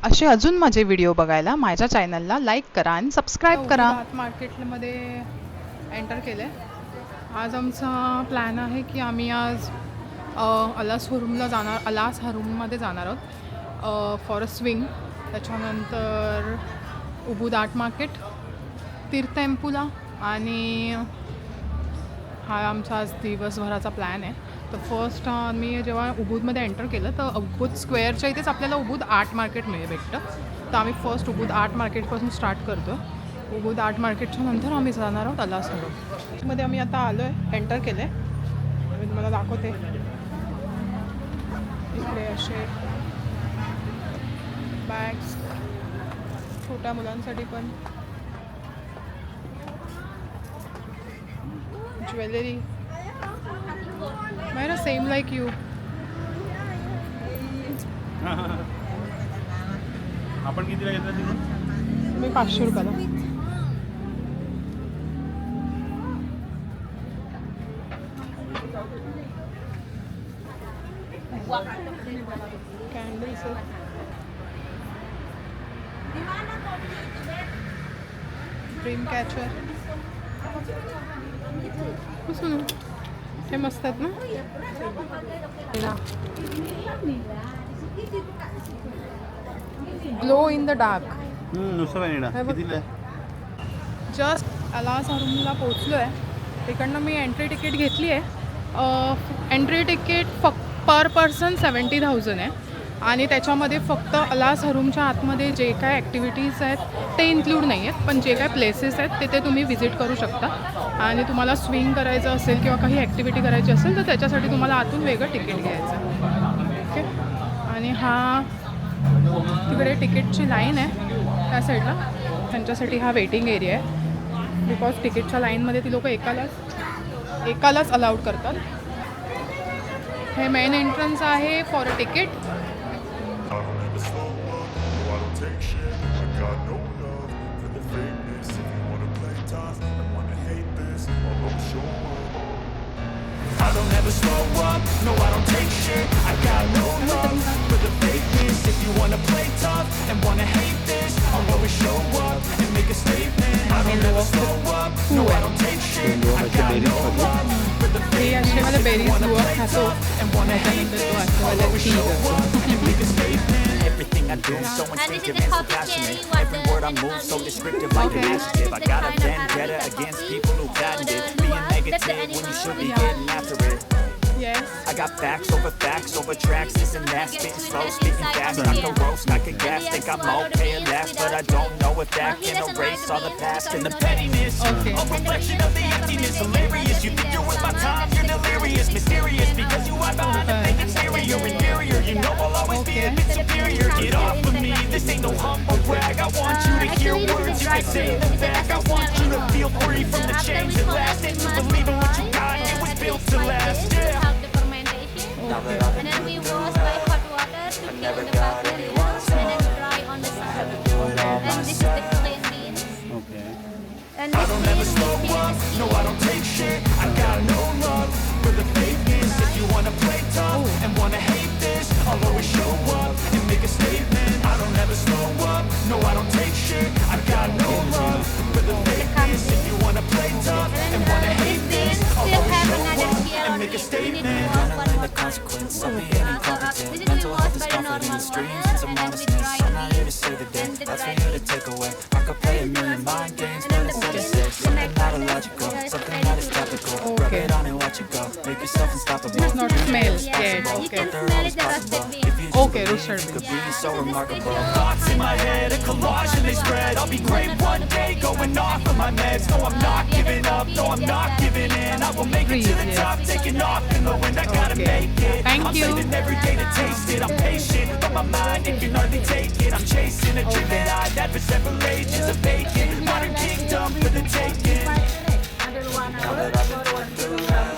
असे अजून माझे व्हिडिओ बघायला माझ्या चॅनलला लाईक करा आणि सबस्क्राईब करा. आत मार्केटमध्ये एंटर केलं आहे. आज आमचा प्लॅन आहे की आम्ही आज अलास हरूममध्ये जाणार आहोत फॉर अ स्विंग. त्याच्यानंतर उबूद आर्ट मार्केट, तीर्थटेम्पूला आणि हा आमचा आज दिवसभराचा प्लॅन आहे. तर फर्स्ट मी जेव्हा उबूदमध्ये एंटर केलं तर उबूद स्क्वेअरच्या इथेच आपल्याला उबूद आर्ट मार्केट भेटतं. तर आम्ही फर्स्ट उबूद आर्ट मार्केटपासून स्टार्ट करतो. उबूद आर्ट मार्केटच्या नंतर आम्ही जाणार आहोत अलास हरूम. त्याच्यामध्ये आम्ही आता आलो आहे, एंटर केलं आहे. मी तुम्हाला दाखवते. इकडे असे बॅग्स, छोट्या मुलांसाठी पण jewellery. Myra, same like you. आपण कितीला घेतला तिथे? मी 500 रुपयाला. Candles, dream catcher. हे मस्त आहेत ना. Glow in the dark. नुसतं कितीला? जस्ट अलास हरूमला पोचलो आहे. तिकडनं मी एंट्री तिकीट घेतली आहे. एंट्री तिकीट पर पर्सन 70,000 आहे आणि त्याच्यामध्ये फक्त अलास हरूमच्या आतमध्ये जे काय ॲक्टिव्हिटीज आहेत ते इन्क्लूड नाही आहेत, पण जे काय प्लेसेस आहेत तिथे तुम्ही व्हिजिट करू शकता. आणि तुम्हाला स्विंग करायचं असेल किंवा काही ॲक्टिव्हिटी करायची असेल तर त्याच्यासाठी तुम्हाला आतून वेगळं तिकीट घ्यायचं. ओके. आणि हा तिकडे तिकीटची लाईन आहे त्या साईडला. त्यांच्यासाठी हा वेटिंग एरिया आहे. बिकॉज तिकीटच्या लाईनमध्ये ती लोक एकालाच अलाउड करतात. हे मेन एंट्रन्स आहे for a ticket. I don't ever slow up, no I don't take shit. I got no love for the fakeness. If you wanna play tough and wanna hate this, I'll always show up and make a statement. I don't ever slow up, no I don't take shit. I got no love for the fakeness. If you wanna play tough and wanna hate this, I'll always show up and make a statement. Everything I do so instinctive and so passionate. Every word I move so descriptive like an adjective. I got a vendetta against people who patented being negative when you should be getting after it. Yes. I got facts over tracks, this and that, spitting slow, speaking fast, not the roast, not the gas, think I'm okay at last, but I don't know if that can erase all the past and the pettiness, a reflection of the emptiness, hilarious, you think you're worth my time, you're delirious, mysterious, because you hide behind a fake exterior, inferior, you know I'll always be a bit superior, get off of me, this ain't no humble brag, I want you to hear words, you can say them back, I want you to feel free from the chains that last, and you believe in what you got, it was built to last, yeah. And then we wash by hot water to kill the bacteria and then dry on the sun. And this is the plain beans. Okay. And I this don't ever beans slow we feel up, the no I don't take shit, I got no love for the fakeness. If you wanna play tough and wanna hate this, I'll always show up and make a statement. I don't ever slow up, no I don't take shit, I got no love for the fakeness. If you wanna play tough and wanna hate this, I'll still always have show another up tier and on make a it. We need to statement. wash one more Consequence time. of being incompetent. This is Mental wash health is by the comfort in normal the streams water and some and then we honestness. dry I'm not here to beans save the day, and the that's for dry you to take away. I could play a million mind games, but instead it's sex. Something not illogical, something that is topical. Rub it on and watch it go, make yourself unstoppable. This is not smell Yes, yet. you Okay. can smell it, the roasted beans. Okay, roasted Could beans. be so remarkable. Thoughts in my head, a collage and they spread. I'll be great one day, going off of my meds. No, I'm not giving up, no, I'm not giving in. I will make it to the top, taking off in the wind. I gotta make it. Thank I'm you. saving every day to taste it. I'm patient, but my mind it can hardly take it. I'm chasing a dream that I've had for several ages. A vacant modern kingdom for the taking. Now that I've been going through hell,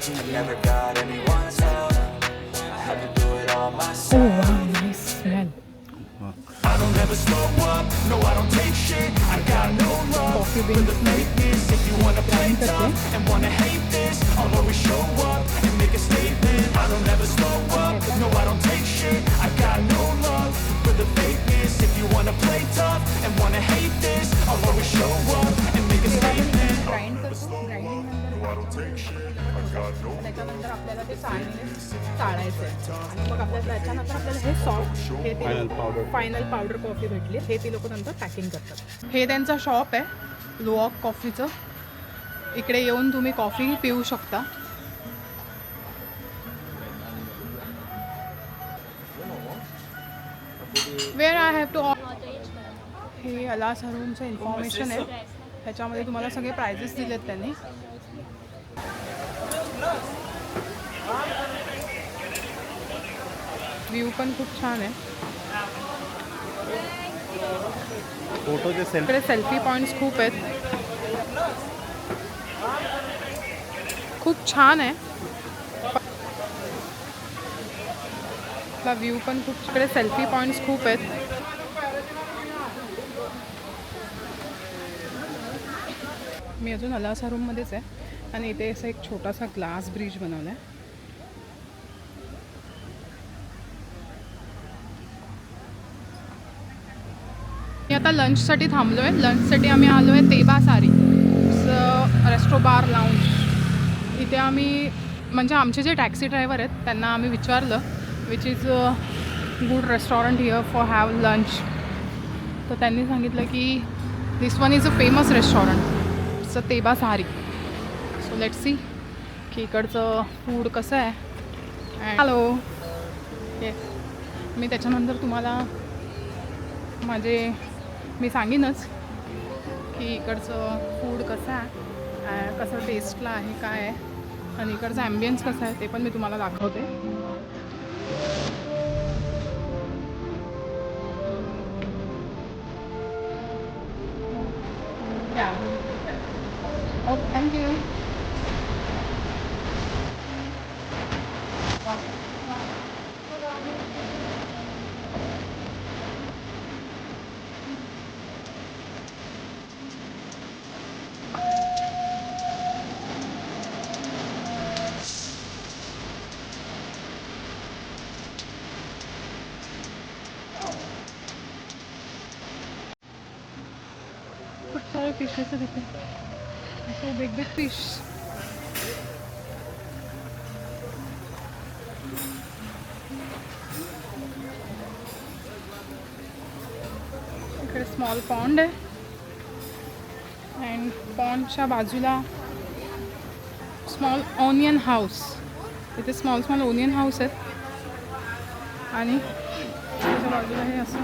I never got anyone's help. I had to do it all myself. Oh wow, nice smell. I don't ever slow up, no I don't take shit, I got no love Coffee for bean the smell. fakeness. If you wanna play Grind करते tough and wanna hate this, I'll always show up and make a statement. I don't ever slow up, no I don't take shit, I got no love for the fakeness. त्याच्यानंतर आपल्याला ते चाळणीने चाळायचं आहे आणि मग आपल्याला त्याच्यानंतर आपल्याला हे सॉफ्ट हे फायनल पावडर कॉफी भेटली हे ती लोक नंतर पॅकिंग करतात. हे त्यांचं शॉप आहे लुवॉक कॉफीचं. इकडे येऊन तुम्ही कॉफी पिऊ शकता. वेअर आय हॅव टू हे अलास हरूमचं इन्फॉर्मेशन आहे. ह्याच्यामध्ये तुम्हाला सगळे प्राइजेस दिलेत त्यांनी. व्ह्यू पण खूप छान आहे. फोटोचे इकडे सेल्फी पॉईंट्स खूप आहेत. खूप छान आहे. व्ह्यू पण खूप. इकडे सेल्फी पॉईंट्स खूप आहेत. मी अजून अलासा रूममध्येच आहे आणि इथे असं एक छोटासा ग्लास ब्रिज बनवला आहे. मी आता लंचसाठी थांबलो आहे. लंचसाठी आम्ही आलो आहे तेबा सारी रेस्टो बार लाऊंज. इथे आम्ही म्हणजे आमचे जे टॅक्सी ड्रायव्हर आहेत त्यांना आम्ही विचारलं which is good restaurant here for have lunch. तर त्यांनी सांगितलं की this one is a famous restaurant it's a तेबा सारी. सो लेट्स सी की इकडचं फूड कसं आहे. Hello yes. मी त्याच्यानंतर तुम्हाला मी सांगेनच की इकडचं फूड कसं आहे, कसं टेस्टला आहे, काय आहे आणि इकडचं ॲम्बियन्स कसं आहे ते पण मी तुम्हाला दाखवते. Okay thank you. खूप सारे फिशेस आहेत तिथे. So big big fish. इकडे स्मॉल पॉन्ड आहे अँड पॉन्डच्या बाजूला स्मॉल ऑनियन हाऊस. इथे स्मॉल स्मॉल ओनियन हाऊस आहेत आणि त्याच्या बाजूला हे असं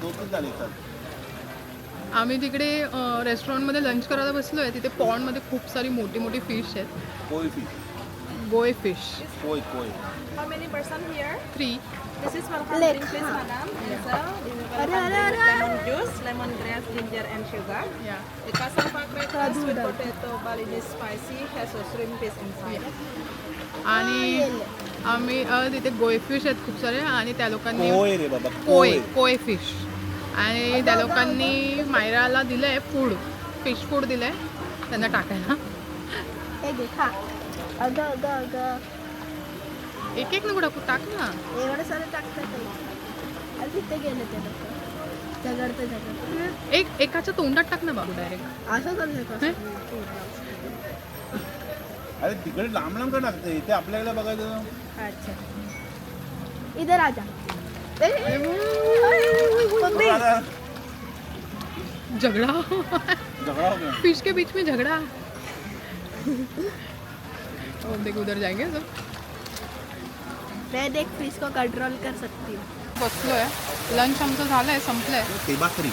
दोन झाले तर. आम्ही तिकडे रेस्टॉरंटमध्ये लंच करायला बसलो आहे. तिथे पॉन्डमध्ये खूप सारी मोठी मोठी फिश आहेत. कोई फिश. गोय फिश. कोई. How many person here? 3. This is welcome drink, please, madam. Yes, sir. This is welcome drink, lemon juice, lemongrass, ginger, and sugar. Yeah. The cassava crackers, sweet potato, Balinese spicy, has a shrimp piece inside. आणि आम्ही तिथे गोय fish आहेत खूप सारे आणि त्या लोकांनी कोय रे बाबा. कोय फिश आणि त्या लोकांनी मायराला दिलं आहे फूड. फिश फूड दिलं आहे त्यांना टाकायला. हे घे खा. अगं अगं अगं एक एक नको टाकू. टाक ना. एवढं सारं टाकतात. आणि तिथे गेले ते लोक झगडतं. एकाच्या तोंडात टाक ना बाबू डायरेक्ट. असं करू शकतो. अरे तिकडे लांब लांब का टाकते ते आपल्याला बघायचं. अच्छा इधर आ जा. झगड़ा झगड़ा हो गया. फिश के बीच में झगड़ा. और देख उधर जाएंगे सब. मैं देख फिश को कंट्रोल कर सकती हूँ. बसलोय. लंच आमचं झालंय संपलंय तेबासरी.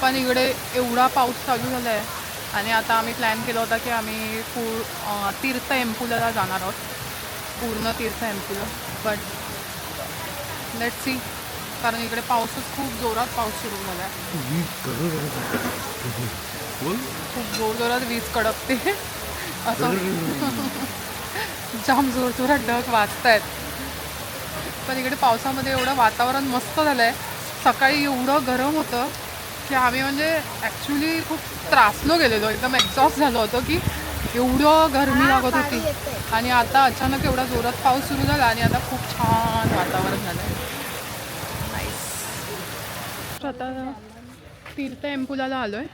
पण इकडे एवढा पाऊस चालू झाला आहे आणि आता आम्ही प्लॅन केला होता की आम्ही तीर्थ एम्पुलाला जाणार आहोत. पूर्ण तीर्थ एम्पुला. बट लेट्स सी कारण इकडे पाऊसच खूप जोरात पाऊस सुरू झाला आहे. खूप जोरजोरात वीज कडकते असं. जाम जोरजोरात ढग वाजतायत. पण इकडे पावसामध्ये एवढं वातावरण मस्त झालं आहे. सकाळी एवढं गरम होतं की आम्ही म्हणजे ॲक्च्युली खूप त्रासलो गेलेलो. एकदम एक्झॉस्ट झालो होतो की एवढं गरमी लागत पाणी होती येतंय. आणि आता अचानक एवढा जोरात पाऊस सुरू झाला आणि आता खूप छान वातावरण झालं आता तीर्थ एम्पुलाला आलो आहे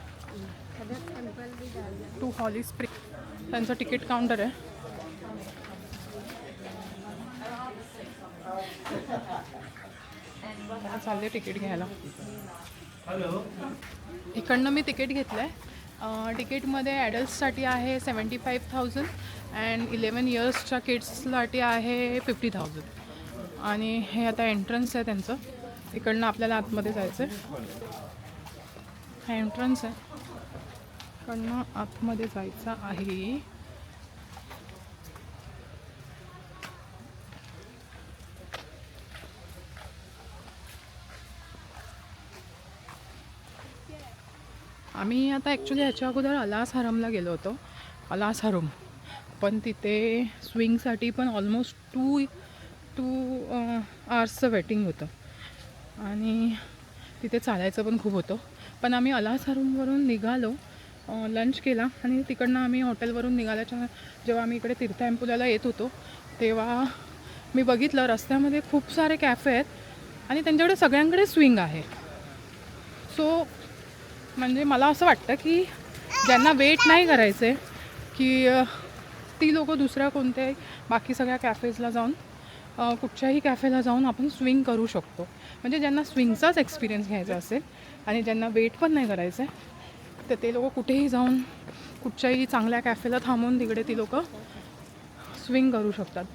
टू हॉली स्प्रिंग. त्यांचं तिकीट काउंटर आहे. चालले तिकीट घ्यायला. इकडनं मी तिकीट घेतलं आहे. तिकीटमध्ये ॲडल्ट्ससाठी आहे 75,000 अँड 11 इयर्सच्या किड्ससाठी आहे 50,000. आणि हे आता एंट्रन्स आहे त्यांचं. इकडनं आपल्याला आतमध्ये जायचं आहे. हा एंट्रन्स आहे. इकडनं आतमध्ये जायचं आहे. आम्ही आता ॲक्च्युली ह्याच्या अगोदर अलास हरमला गेलो होतो. अलास हरम पण तिथे स्विंगसाठी पण ऑलमोस्ट टू आवर्सचं वेटिंग होतं आणि तिथे चालायचं पण खूप होतं. पण आम्ही अलास हरमवरून निघालो, लंच केला आणि तिकडनं आम्ही हॉटेलवरून निघाल्याच्या जेव्हा आम्ही इकडे तीर्थ एम्पुलाला येत होतो तेव्हा मी बघितलं रस्त्यामध्ये खूप सारे कॅफे आहेत आणि त्यांच्याकडे सगळ्यांकडे स्विंग आहे. सो म्हणजे मला असं वाटतं की ज्यांना वेट नाही करायचं आहे की ती लोकं दुसऱ्या कोणत्याही बाकी सगळ्या कॅफेजला जाऊन कुठच्याही कॅफेला जाऊन आपण स्विंग करू शकतो. म्हणजे ज्यांना स्विंगचाच एक्सपिरियन्स घ्यायचा असेल आणि ज्यांना वेट पण नाही करायचं आहे तर ते लोकं कुठेही जाऊन कुठच्याही चांगल्या कॅफेला थांबून तिकडे ती लोकं स्विंग करू शकतात.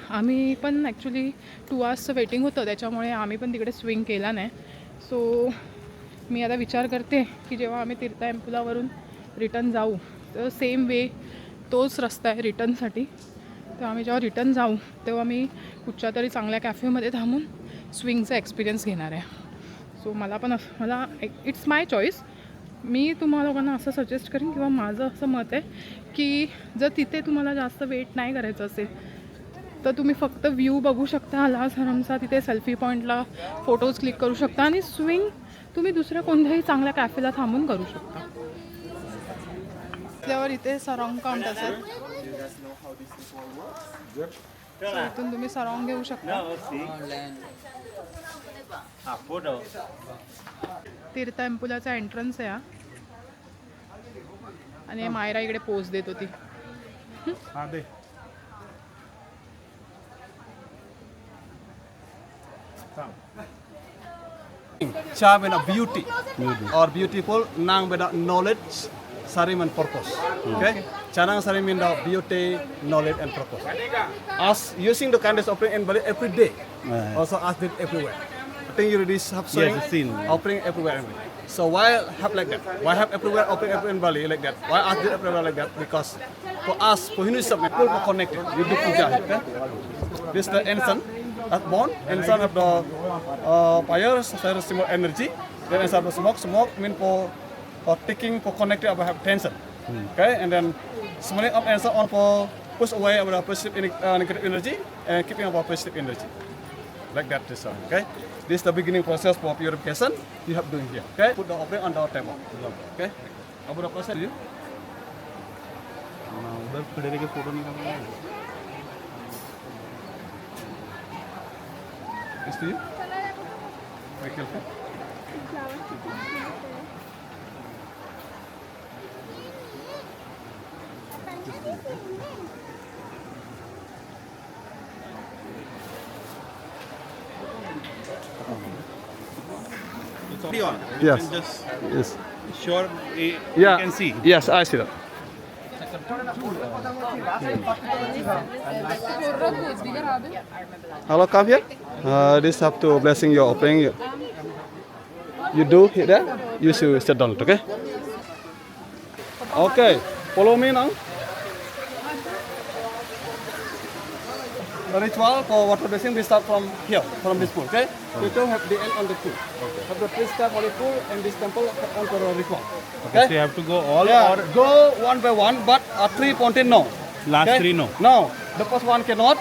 आम्ही पण ॲक्च्युली 2 आवर्सचं वेटिंग होतं त्याच्यामुळे आम्ही पण तिकडे स्विंग केला नाही. सो मी आता विचार करते की जेव्हा आम्ही तीर्थ एम्पुलावरून रिटर्न जाऊ तर सेम वे तोच रस्ता आहे रिटर्नसाठी. तर आम्ही जेव्हा रिटर्न जाऊ तेव्हा मी कुठच्या तरी चांगल्या कॅफेमध्ये थांबून स्विंगचा एक्सपिरियन्स घेणार आहे. सो मला इट्स माय चॉईस. मी तुम्हाला लोकांना असं सजेस्ट करेन किंवा माझं असं मत आहे की जर तिथे तुम्हाला जास्त वेट नाही करायचं असेल तर तुम्ही फक्त व्ह्यू बघू शकता अलास हरमचा. तिथे सेल्फी पॉईंटला फोटोज क्लिक करू शकता आणि स्विंग तुम्ही दुसऱ्या कोणत्याही चांगल्या कॅफेला थांबून करू शकता. त्यावर इथे सराउंड काउंट असेल. इथून तुम्ही सराउंड घेऊ शकता. तीर्थ एम्पुलाचा एंट्रन्स आहे हा. आणि मायरा इकडे पोच देत होती. Cha mean beauty or beautiful, nang mean knowledge, sari mean purpose. Okay? Chanang sari mean beauty, knowledge and purpose. As using the kindness offering in Bali every day, also as did everywhere. I think you already have seen offering everywhere. So why have like that? Why have everywhere offering everywhere in Bali like that? Why as did everywhere like that? Because for us, for Hinduism, people are connected. You do puja. Okay? This is the incense. At born, insan have the fire, symbol energy. Then insan have the smoke mean for taking, for connecting, have tension. Okay, and then smelling up insan on for push away our positive negative energy and keeping our positive energy. Like that, this one. Okay, this is the beginning process for purification. You have doing here. Okay, put the offering on the table. Okay, about the process you. उधर खड़े रह के photo निकालना है. Is to you? Very careful. It's already on. Yes. You can just Yes. sure you Yeah. can see. Yes, I see that. Hello, come here. This have to blessing your offering. You do here there. You should sit down, okay? Okay, follow me now. The ritual for water blessing we start from here, from this pool, okay? We don't have the end on the pool. Have the priest start on the pool and this temple on for the ritual. Okay, so you have to go all Yeah, or go one by one, but 3 pointed no. last Okay? 3 no. No, the first one cannot.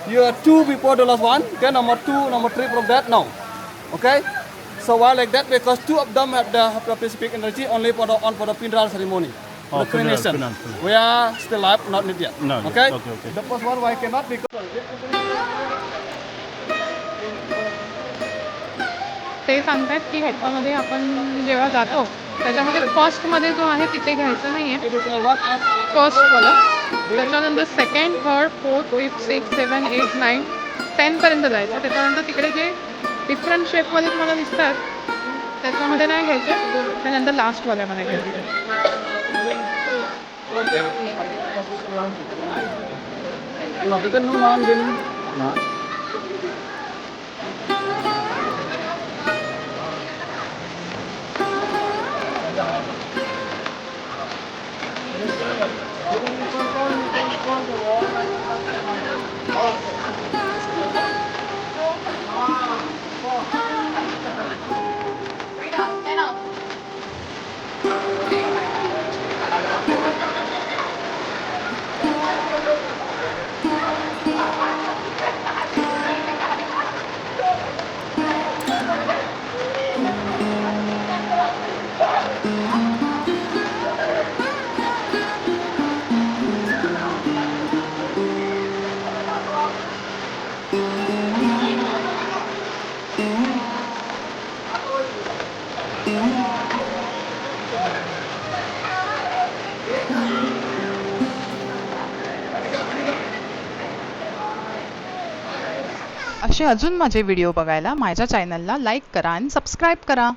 You are 2 before the last one. Okay, number 2, number 3 from that, no. Okay? So why like that? Because 2 of them have the specific energy only for the Pindral ceremony. the cremation. We are still alive, not need yet. No, Okay? okay. The first one why cannot because ते सांगतात की ह्याच्यामध्ये आपण जेव्हा जातो त्याच्यामध्ये फर्स्टमध्ये जो आहे तिथे घ्यायचं नाही आहे फर्स्टवाला, त्याच्यानंतर second, third, fourth, fifth, six, 7, 8, 9, 10पर्यंत जायचं. त्याच्यानंतर तिकडे जे डिफरंट शेपमध्ये तुम्हाला दिसतात त्याच्यामध्ये नाही घ्यायचे, त्यानंतर लास्टवाल्यामध्ये घ्यायचे. असे अजून माझे व्हिडिओ बघायला माझ्या चॅनलला लाईक करा आणि सबस्क्राईब करा.